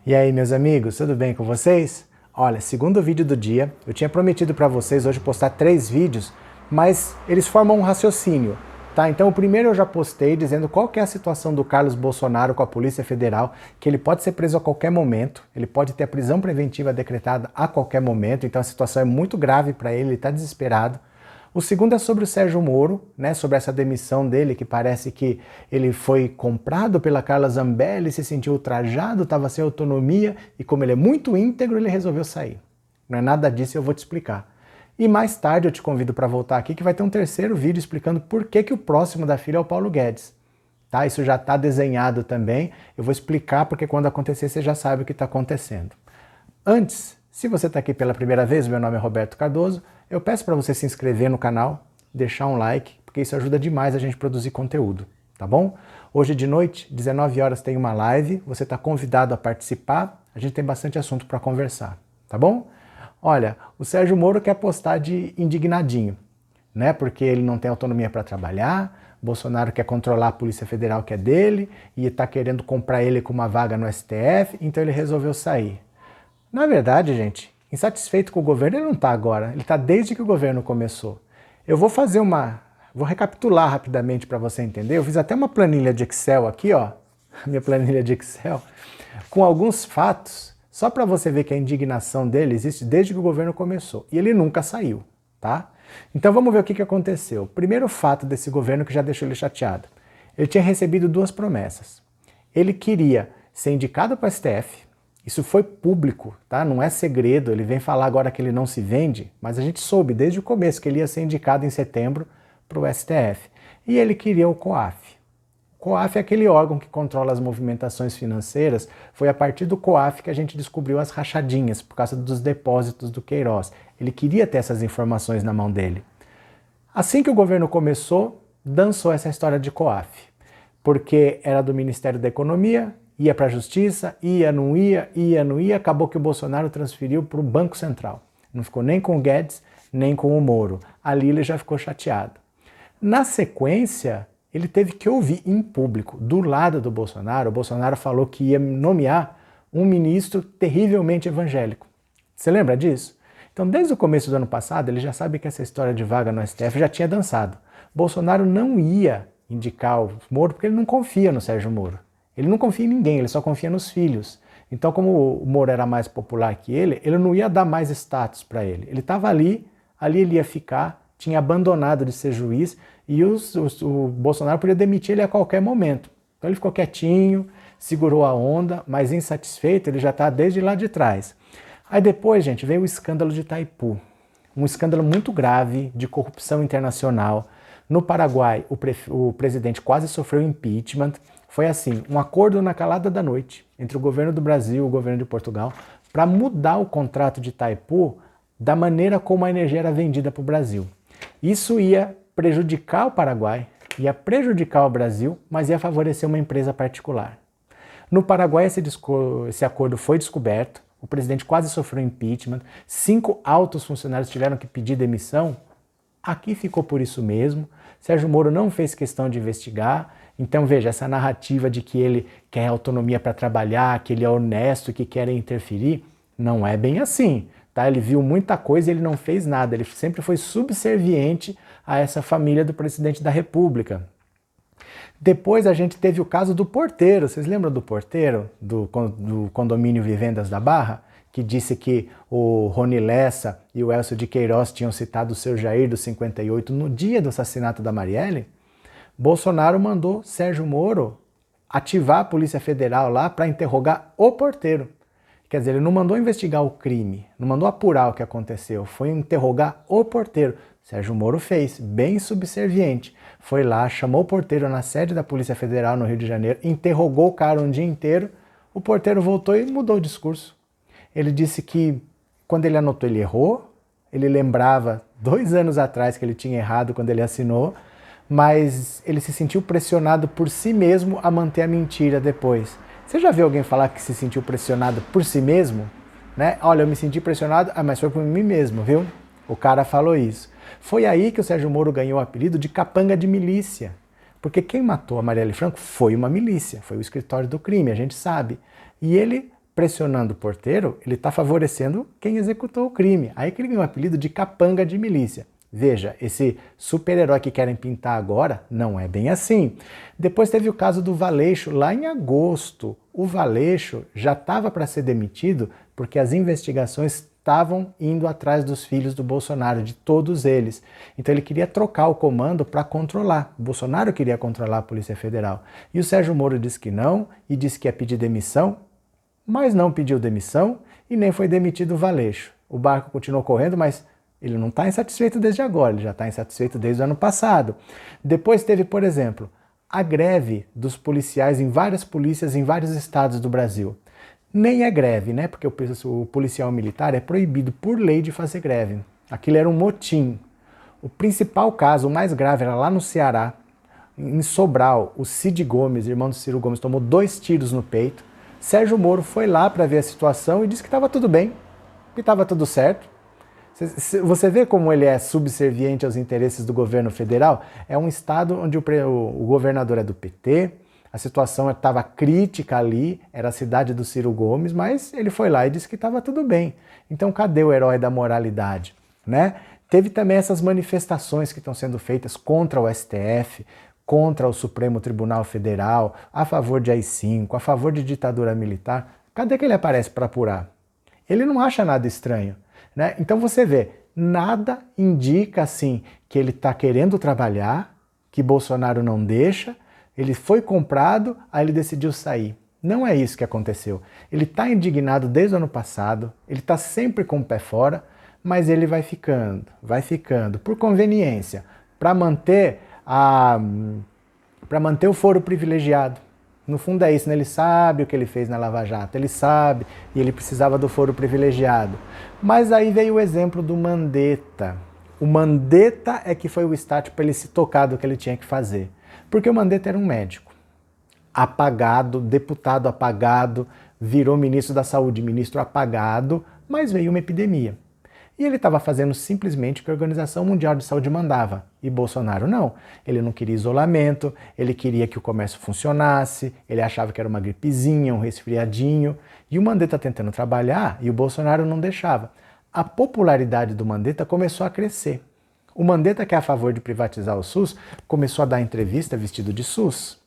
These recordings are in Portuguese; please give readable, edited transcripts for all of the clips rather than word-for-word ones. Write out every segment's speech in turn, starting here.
E aí, meus amigos, tudo bem com vocês? Olha, segundo vídeo do dia, eu tinha prometido para vocês hoje postar 3 vídeos, mas eles formam um raciocínio, tá? Então o primeiro eu já postei dizendo qual que é a situação do Carlos Bolsonaro com a Polícia Federal, que ele pode ser preso a qualquer momento, ele pode ter a prisão preventiva decretada a qualquer momento, então a situação é muito grave para ele está desesperado. O segundo é sobre o Sérgio Moro, né, sobre essa demissão dele, que parece que ele foi comprado pela Carla Zambelli, se sentiu ultrajado, estava sem autonomia, e como ele é muito íntegro, ele resolveu sair. Não é nada disso, eu vou te explicar. E mais tarde eu te convido para voltar aqui, que vai ter um terceiro vídeo explicando por que o próximo da fila é o Paulo Guedes. Tá? Isso já está desenhado também, eu vou explicar porque quando acontecer você já sabe o que está acontecendo. Antes, se você está aqui pela primeira vez, meu nome é Roberto Cardoso, eu peço para você se inscrever no canal, deixar um like, porque isso ajuda demais a gente produzir conteúdo, tá bom? Hoje de noite, 19 horas, tem uma live, você está convidado a participar, a gente tem bastante assunto para conversar, tá bom? Olha, o Sérgio Moro quer postar de indignadinho, né? Porque ele não tem autonomia para trabalhar, Bolsonaro quer controlar a Polícia Federal que é dele, e está querendo comprar ele com uma vaga no STF, então ele resolveu sair. Na verdade, gente, insatisfeito com o governo ele não está agora, ele está desde que o governo começou. Eu vou vou recapitular rapidamente para você entender, eu fiz até uma planilha de Excel aqui, ó, minha planilha de Excel, com alguns fatos, só para você ver que a indignação dele existe desde que o governo começou, e ele nunca saiu, tá? Então vamos ver o que aconteceu. Primeiro fato desse governo que já deixou ele chateado. Ele tinha recebido 2 promessas. Ele queria ser indicado para o STF, isso foi público, tá? Não é segredo, ele vem falar agora que ele não se vende, mas a gente soube desde o começo que ele ia ser indicado em setembro para o STF. E ele queria o COAF. O COAF é aquele órgão que controla as movimentações financeiras, foi a partir do COAF que a gente descobriu as rachadinhas, por causa dos depósitos do Queiroz. Ele queria ter essas informações na mão dele. Assim que o governo começou, dançou essa história de COAF, porque era do Ministério da Economia, ia para a Justiça, ia, não ia, acabou que o Bolsonaro transferiu para o Banco Central. Não ficou nem com o Guedes, nem com o Moro. Ali ele já ficou chateado. Na sequência, ele teve que ouvir em público, do lado do Bolsonaro, o Bolsonaro falou que ia nomear um ministro terrivelmente evangélico. Você lembra disso? Então, desde o começo do ano passado, ele já sabe que essa história de vaga no STF já tinha dançado. Bolsonaro não ia indicar o Moro porque ele não confia no Sérgio Moro. Ele não confia em ninguém, ele só confia nos filhos. Então, como o Moro era mais popular que ele não ia dar mais status para ele. Ele estava ali ele ia ficar, tinha abandonado de ser juiz e o Bolsonaro podia demitir ele a qualquer momento. Então ele ficou quietinho, segurou a onda, mas insatisfeito, ele já está desde lá de trás. Aí depois, gente, veio o escândalo de Itaipu. Um escândalo muito grave de corrupção internacional. No Paraguai, o presidente quase sofreu impeachment. Foi assim, um acordo na calada da noite entre o governo do Brasil e o governo de Portugal para mudar o contrato de Itaipu da maneira como a energia era vendida para o Brasil. Isso ia prejudicar o Paraguai, ia prejudicar o Brasil, mas ia favorecer uma empresa particular. No Paraguai esse acordo foi descoberto, o presidente quase sofreu impeachment, 5 altos funcionários tiveram que pedir demissão. Aqui ficou por isso mesmo. Sérgio Moro não fez questão de investigar. Então veja, essa narrativa de que ele quer autonomia para trabalhar, que ele é honesto, que quer interferir, não é bem assim. Tá? Ele viu muita coisa e ele não fez nada. Ele sempre foi subserviente a essa família do presidente da República. Depois a gente teve o caso do porteiro. Vocês lembram do porteiro do condomínio Vivendas da Barra? Que disse que o Rony Lessa e o Elcio de Queiroz tinham citado o seu Jair do 58 no dia do assassinato da Marielle? Bolsonaro mandou Sérgio Moro ativar a Polícia Federal lá para interrogar o porteiro. Quer dizer, ele não mandou investigar o crime, não mandou apurar o que aconteceu, foi interrogar o porteiro. Sérgio Moro fez, bem subserviente. Foi lá, chamou o porteiro na sede da Polícia Federal no Rio de Janeiro, interrogou o cara um dia inteiro, o porteiro voltou e mudou o discurso. Ele disse que quando ele anotou ele errou, ele lembrava 2 anos atrás que ele tinha errado quando ele assinou, mas ele se sentiu pressionado por si mesmo a manter a mentira depois. Você já viu alguém falar que se sentiu pressionado por si mesmo? Né? Olha, eu me senti pressionado, mas foi por mim mesmo, viu? O cara falou isso. Foi aí que o Sérgio Moro ganhou o apelido de capanga de milícia. Porque quem matou a Marielle Franco foi uma milícia, foi o escritório do crime, a gente sabe. E ele pressionando o porteiro, ele está favorecendo quem executou o crime. Aí que ele ganhou o apelido de capanga de milícia. Veja, esse super-herói que querem pintar agora não é bem assim. Depois teve o caso do Valeixo, lá em agosto. O Valeixo já estava para ser demitido porque as investigações estavam indo atrás dos filhos do Bolsonaro, de todos eles. Então ele queria trocar o comando para controlar. O Bolsonaro queria controlar a Polícia Federal. E o Sérgio Moro disse que não e disse que ia pedir demissão, mas não pediu demissão e nem foi demitido o Valeixo. O barco continuou correndo, mas ele não está insatisfeito desde agora, ele já está insatisfeito desde o ano passado. Depois teve, por exemplo, a greve dos policiais em várias polícias em vários estados do Brasil. Nem é greve, né? Porque o policial militar é proibido por lei de fazer greve. Aquilo era um motim. O principal caso, o mais grave, era lá no Ceará, em Sobral. O Cid Gomes, irmão do Ciro Gomes, tomou 2 tiros no peito. Sérgio Moro foi lá para ver a situação e disse que estava tudo bem, que estava tudo certo. Você vê como ele é subserviente aos interesses do governo federal? É um estado onde o governador é do PT, a situação estava crítica ali, era a cidade do Ciro Gomes, mas ele foi lá e disse que estava tudo bem. Então cadê o herói da moralidade, né? Teve também essas manifestações que estão sendo feitas contra o STF, contra o Supremo Tribunal Federal, a favor de AI-5, a favor de ditadura militar. Cadê que ele aparece para apurar? Ele não acha nada estranho, né? Então você vê, nada indica assim que ele está querendo trabalhar, que Bolsonaro não deixa, ele foi comprado, aí ele decidiu sair. Não é isso que aconteceu. Ele está indignado desde o ano passado, ele está sempre com o pé fora, mas ele vai ficando, por conveniência, para manter o foro privilegiado. No fundo é isso, né? Ele sabe o que ele fez na Lava Jato, ele sabe, e ele precisava do foro privilegiado. Mas aí veio o exemplo do Mandetta. O Mandetta é que foi o start para ele se tocar do que ele tinha que fazer. Porque o Mandetta era um médico, apagado, deputado apagado, virou ministro da Saúde, ministro apagado, mas veio uma epidemia. E ele estava fazendo simplesmente o que a Organização Mundial de Saúde mandava. E Bolsonaro não. Ele não queria isolamento, ele queria que o comércio funcionasse, ele achava que era uma gripezinha, um resfriadinho. E o Mandetta tentando trabalhar e o Bolsonaro não deixava. A popularidade do Mandetta começou a crescer. O Mandetta, que é a favor de privatizar o SUS, começou a dar entrevista vestido de SUS.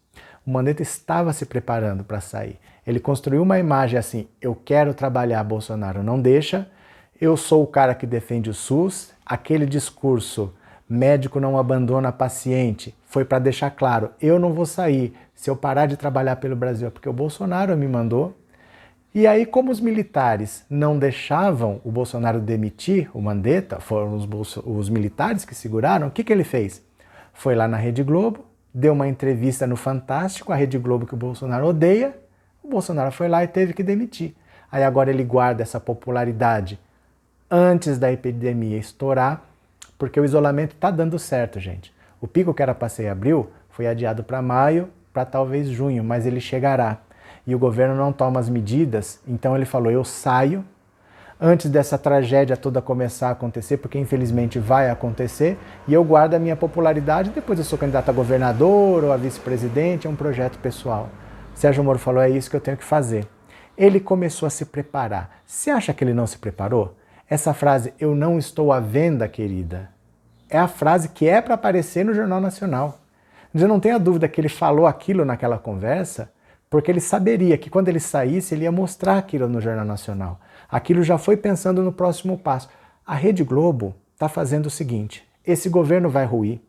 O Mandetta estava se preparando para sair. Ele construiu uma imagem assim, eu quero trabalhar, Bolsonaro não deixa, eu sou o cara que defende o SUS, aquele discurso, médico não abandona paciente, foi para deixar claro, eu não vou sair, se eu parar de trabalhar pelo Brasil é porque o Bolsonaro me mandou. E aí, como os militares não deixavam o Bolsonaro demitir o Mandetta, foram os militares que seguraram, o que ele fez? Foi lá na Rede Globo, deu uma entrevista no Fantástico, a Rede Globo que o Bolsonaro odeia, o Bolsonaro foi lá e teve que demitir. Aí agora ele guarda essa popularidade antes da epidemia estourar, porque o isolamento está dando certo, gente. O pico que era para ser em abril foi adiado para maio, para talvez junho, mas ele chegará. E o governo não toma as medidas, então ele falou, eu saio antes dessa tragédia toda começar a acontecer, porque infelizmente vai acontecer, e eu guardo a minha popularidade, depois eu sou candidato a governador ou a vice-presidente, é um projeto pessoal. Sérgio Moro falou, é isso que eu tenho que fazer. Ele começou a se preparar. Você acha que ele não se preparou? Essa frase, eu não estou à venda, querida, é a frase que é para aparecer no Jornal Nacional. Eu não tenho a dúvida que ele falou aquilo naquela conversa, porque ele saberia que quando ele saísse, ele ia mostrar aquilo no Jornal Nacional. Aquilo já foi pensando no próximo passo. A Rede Globo está fazendo o seguinte, esse governo vai ruir,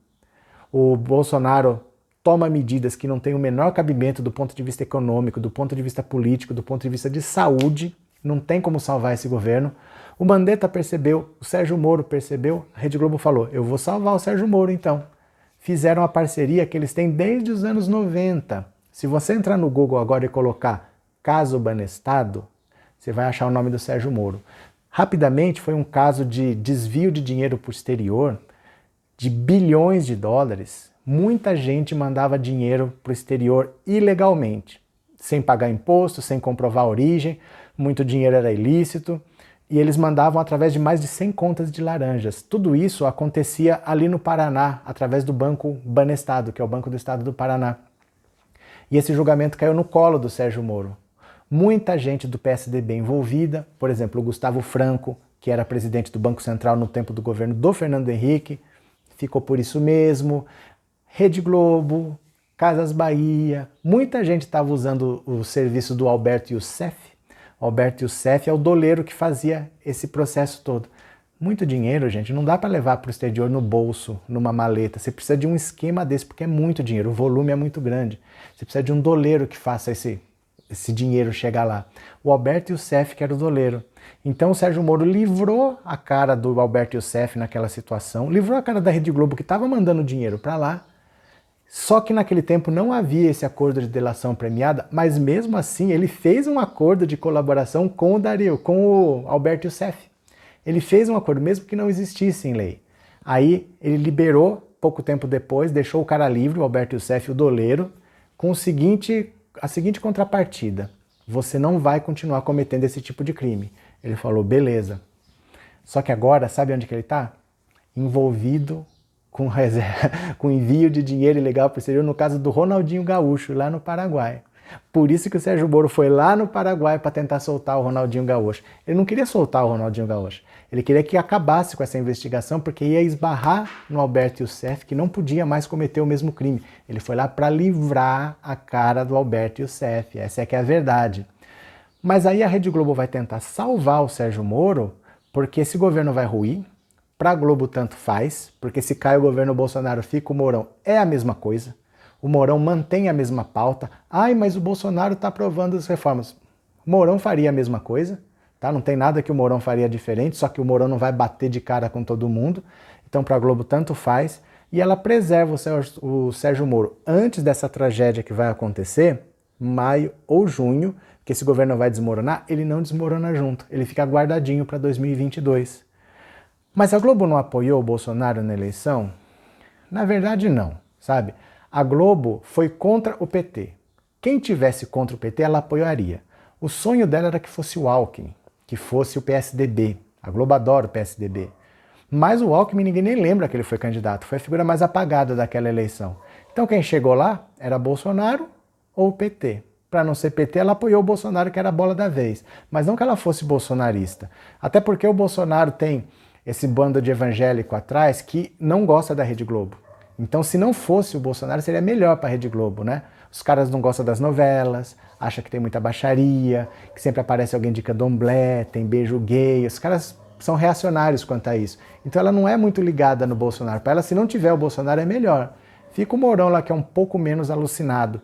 o Bolsonaro toma medidas que não têm o menor cabimento do ponto de vista econômico, do ponto de vista político, do ponto de vista de saúde, não tem como salvar esse governo. O Mandetta percebeu, o Sérgio Moro percebeu, a Rede Globo falou, eu vou salvar o Sérgio Moro então. Fizeram a parceria que eles têm desde os anos 90. Se você entrar no Google agora e colocar caso Banestado, você vai achar o nome do Sérgio Moro. Rapidamente foi um caso de desvio de dinheiro para o exterior, de bilhões de dólares. Muita gente mandava dinheiro para o exterior ilegalmente, sem pagar imposto, sem comprovar a origem, muito dinheiro era ilícito, e eles mandavam através de mais de 100 contas de laranjas. Tudo isso acontecia ali no Paraná, através do Banco Banestado, que é o Banco do Estado do Paraná. E esse julgamento caiu no colo do Sérgio Moro. muita gente do PSDB envolvida, por exemplo, o Gustavo Franco, que era presidente do Banco Central no tempo do governo do Fernando Henrique, ficou por isso mesmo, Rede Globo, Casas Bahia, muita gente estava usando o serviço do Alberto Youssef. O Alberto Youssef é o doleiro que fazia esse processo todo. Muito dinheiro, gente, não dá para levar para o exterior no bolso, numa maleta. Você precisa de um esquema desse, porque é muito dinheiro, o volume é muito grande. Você precisa de um doleiro que faça esse dinheiro chegar lá. O Alberto Youssef que era o doleiro. Então o Sérgio Moro livrou a cara do Alberto Youssef naquela situação, livrou a cara da Rede Globo que estava mandando dinheiro para lá. Só que naquele tempo não havia esse acordo de delação premiada, mas mesmo assim ele fez um acordo de colaboração com o Alberto Youssef. Ele fez um acordo, mesmo que não existisse em lei. Aí ele liberou, pouco tempo depois, deixou o cara livre, o Alberto Youssef, o doleiro, com a seguinte contrapartida: você não vai continuar cometendo esse tipo de crime. Ele falou, beleza. Só que agora, sabe onde que ele está? Envolvido com envio de dinheiro ilegal para o exterior, no caso do Ronaldinho Gaúcho, lá no Paraguai. Por isso que o Sérgio Moro foi lá no Paraguai para tentar soltar o Ronaldinho Gaúcho. Ele não queria soltar o Ronaldinho Gaúcho. Ele queria que acabasse com essa investigação, porque ia esbarrar no Alberto Youssef, que não podia mais cometer o mesmo crime. Ele foi lá para livrar a cara do Alberto Youssef. Essa é que é a verdade. Mas aí a Rede Globo vai tentar salvar o Sérgio Moro, porque esse governo vai ruir. Para a Globo tanto faz, porque se cai o governo Bolsonaro, fica o Mourão, é a mesma coisa. O Mourão mantém a mesma pauta. Ai, mas o Bolsonaro está aprovando as reformas. O Mourão faria a mesma coisa, tá? Não tem nada que o Mourão faria diferente, só que o Mourão não vai bater de cara com todo mundo. Então, para a Globo, tanto faz. E ela preserva o Sérgio Moro antes dessa tragédia que vai acontecer, maio ou junho, que esse governo vai desmoronar. Ele não desmorona junto, ele fica guardadinho para 2022. Mas a Globo não apoiou o Bolsonaro na eleição? Na verdade, não, sabe? A Globo foi contra o PT. Quem tivesse contra o PT, ela apoiaria. O sonho dela era que fosse o Alckmin, que fosse o PSDB. A Globo adora o PSDB. Mas o Alckmin ninguém nem lembra que ele foi candidato. Foi a figura mais apagada daquela eleição. Então quem chegou lá era Bolsonaro ou o PT. Para não ser PT, ela apoiou o Bolsonaro, que era a bola da vez. Mas não que ela fosse bolsonarista. Até porque o Bolsonaro tem esse bando de evangélico atrás que não gosta da Rede Globo. Então, se não fosse o Bolsonaro, seria melhor para a Rede Globo, né? Os caras não gostam das novelas, acham que tem muita baixaria, que sempre aparece alguém de candomblé, tem beijo gay. Os caras são reacionários quanto a isso. Então, ela não é muito ligada no Bolsonaro. Para ela, se não tiver o Bolsonaro, é melhor. Fica o Mourão lá, que é um pouco menos alucinado.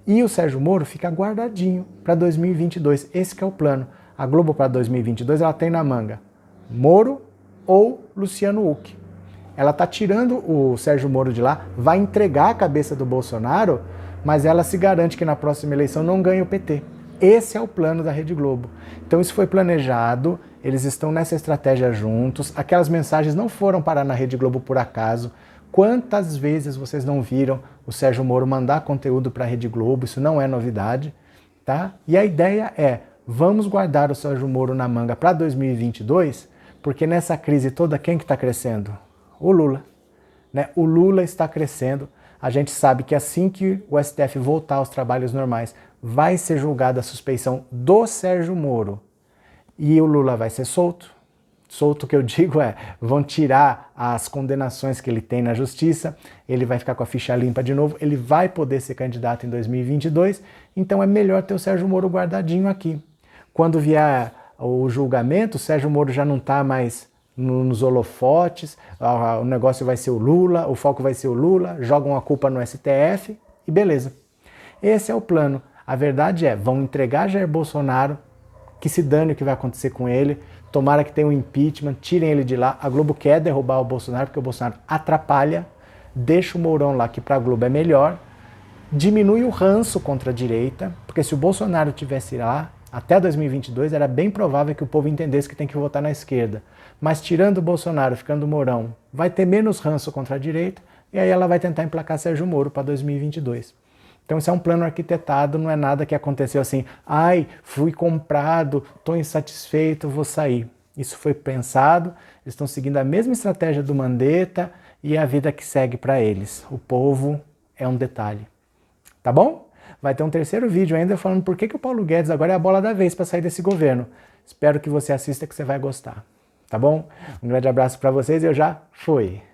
E o Sérgio Moro fica guardadinho para 2022. Esse que é o plano. A Globo para 2022, ela tem na manga Moro ou Luciano Huck. Ela está tirando o Sérgio Moro de lá, vai entregar a cabeça do Bolsonaro, mas ela se garante que na próxima eleição não ganha o PT. Esse é o plano da Rede Globo. Então isso foi planejado, eles estão nessa estratégia juntos, aquelas mensagens não foram parar na Rede Globo por acaso. Quantas vezes vocês não viram o Sérgio Moro mandar conteúdo para a Rede Globo? Isso não é novidade, tá? E a ideia é, vamos guardar o Sérgio Moro na manga para 2022, porque nessa crise toda, quem que está crescendo? O Lula, né? O Lula está crescendo. A gente sabe que assim que o STF voltar aos trabalhos normais, vai ser julgada a suspeição do Sérgio Moro e o Lula vai ser solto. Solto, que eu digo vão tirar as condenações que ele tem na justiça, ele vai ficar com a ficha limpa de novo, ele vai poder ser candidato em 2022, então é melhor ter o Sérgio Moro guardadinho aqui. Quando vier o julgamento, o Sérgio Moro já não está mais nos holofotes, o negócio vai ser o Lula, o foco vai ser o Lula, jogam a culpa no STF e beleza. Esse é o plano. A verdade vão entregar Jair Bolsonaro, que se dane o que vai acontecer com ele, tomara que tenha um impeachment, tirem ele de lá. A Globo quer derrubar o Bolsonaro, porque o Bolsonaro atrapalha, deixa o Mourão lá, que para a Globo é melhor, diminui o ranço contra a direita, porque se o Bolsonaro tivesse lá, até 2022, era bem provável que o povo entendesse que tem que votar na esquerda. Mas tirando o Bolsonaro, ficando o Mourão, vai ter menos ranço contra a direita, e aí ela vai tentar emplacar Sérgio Moro para 2022. Então isso é um plano arquitetado, não é nada que aconteceu assim, ai, fui comprado, estou insatisfeito, vou sair. Isso foi pensado, eles estão seguindo a mesma estratégia do Mandetta e a vida que segue para eles. O povo é um detalhe. Tá bom? vai ter um terceiro vídeo ainda falando por que o Paulo Guedes agora é a bola da vez para sair desse governo. Espero que você assista, que você vai gostar. Tá bom? Um grande abraço para vocês e eu já fui!